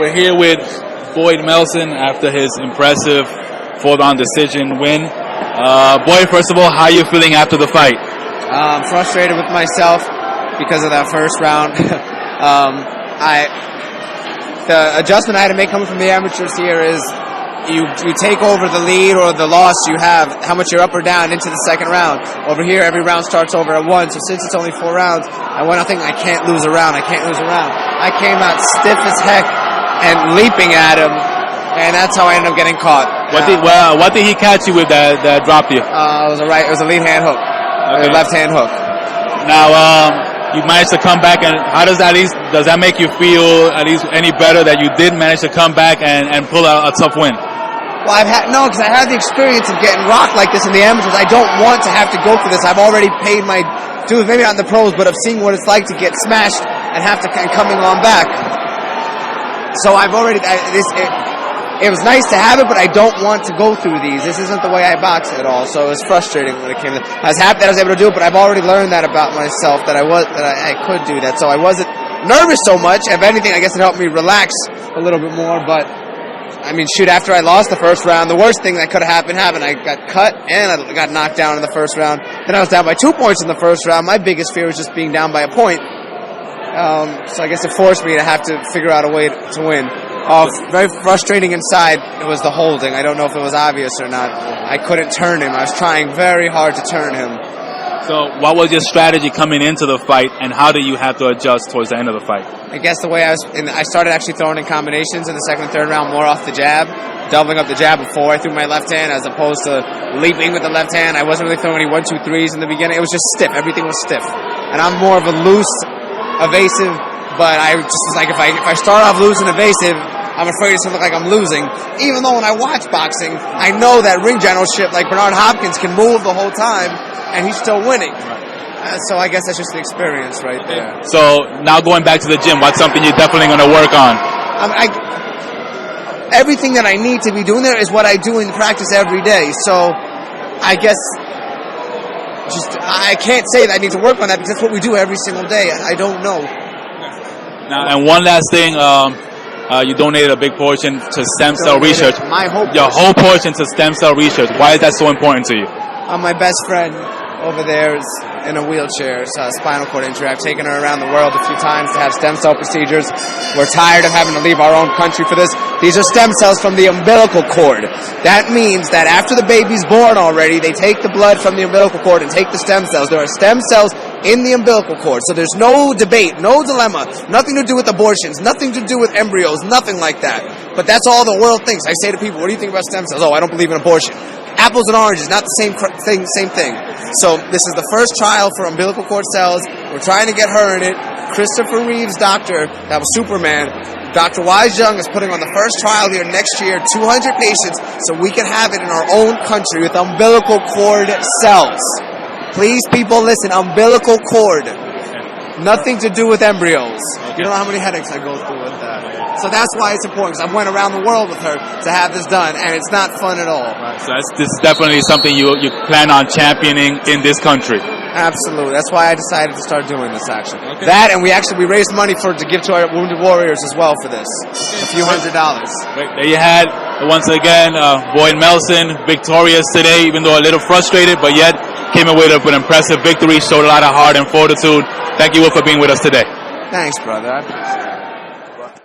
we're here with Boyd Melson after his impressive 4th-round decision win. Boyd, first of all, how are you feeling after the fight? I'm frustrated with myself because of that first round. The adjustment I had to make coming from the amateurs here is you take over the lead or the loss you have, how much you're up or down into the second round. Over here, every round starts over at 1, so since it's only 4 rounds, I went out thinking I can't lose a round. I came out stiff as heck and leaping at him, and that's how I ended up getting caught. What did he catch you with that dropped you? It was a lead hand hook, a left hand hook. Now, you managed to come back, and how does that does that make you feel at least any better that you did manage to come back and pull out a tough win? Well, because I have the experience of getting rocked like this in the amateurs. I don't want to have to go through this. I've already paid my dues, maybe not in the pros, but of seeing what it's like to get smashed and coming on back. So I've already, it was nice to have it, but I don't want to go through these. This isn't the way I box at all, so it was frustrating when it came to I was happy that I was able to do it, but I've already learned that about myself, that I could do that. So I wasn't nervous so much. If anything, I guess it helped me relax a little bit more, but I mean, shoot, after I lost the first round, the worst thing that could have happened. I got cut and I got knocked down in the first round. Then I was down by 2 points in the first round. My biggest fear was just being down by a point. So I guess it forced me to have to figure out a way to win. Very frustrating inside. It was the holding. I don't know if it was obvious or not. I couldn't turn him. I was trying very hard to turn him. So what was your strategy coming into the fight, and how did you have to adjust towards the end of the fight? I guess the way I started actually throwing in combinations in the second and third round, more off the jab, doubling up the jab before I threw my left hand, as opposed to leaping with the left hand. I wasn't really throwing any 1-2-3s in the beginning. It was just stiff. Everything was stiff. And I'm more of a loose, evasive, but I just was like, if I start off loose and evasive, I'm afraid it's going to look like I'm losing. Even though when I watch boxing, I know that ring generalship, like Bernard Hopkins, can move the whole time, and he's still winning. So I guess that's just the experience right there. So now going back to the gym, what's something you're definitely going to work on? Everything that I need to be doing there is what I do in practice every day. So I guess I can't say that I need to work on that because that's what we do every single day. I don't know. Now, and one last thing, you donated a big portion to stem cell research. Your whole portion to stem cell research. Why is that so important to you? My best friend over there is in a wheelchair, spinal cord injury. I've taken her around the world a few times to have stem cell procedures. We're tired of having to leave our own country for this. These are stem cells from the umbilical cord. That means that after the baby's born already, they take the blood from the umbilical cord and take the stem cells. There are stem cells in the umbilical cord, so there's no debate, no dilemma, nothing to do with abortions, nothing to do with embryos, nothing like that. But that's all the world thinks. I say to people, what do you think about stem cells? Oh, I don't believe in abortion. Apples and oranges, not the same thing. So this is the first trial for umbilical cord cells. We're trying to get her in it. Christopher Reeve's doctor, that was Superman, Dr. Wise Young is putting on the first trial here next year, 200 patients, so we can have it in our own country with umbilical cord cells. Please, people, listen, umbilical cord. Nothing to do with embryos. You don't know how many headaches I go through with that. So that's why it's important, because I went around the world with her to have this done, and it's not fun at all. Right, so this is definitely something you plan on championing in this country. Absolutely. That's why I decided to start doing this, actually. Okay. That, and we raised money to give to our wounded warriors as well for this. A few $100. There you had, once again, Boyd Melson, victorious today, even though a little frustrated, but yet came away with an impressive victory, showed a lot of heart and fortitude. Thank you all for being with us today. Thanks, brother. I appreciate it.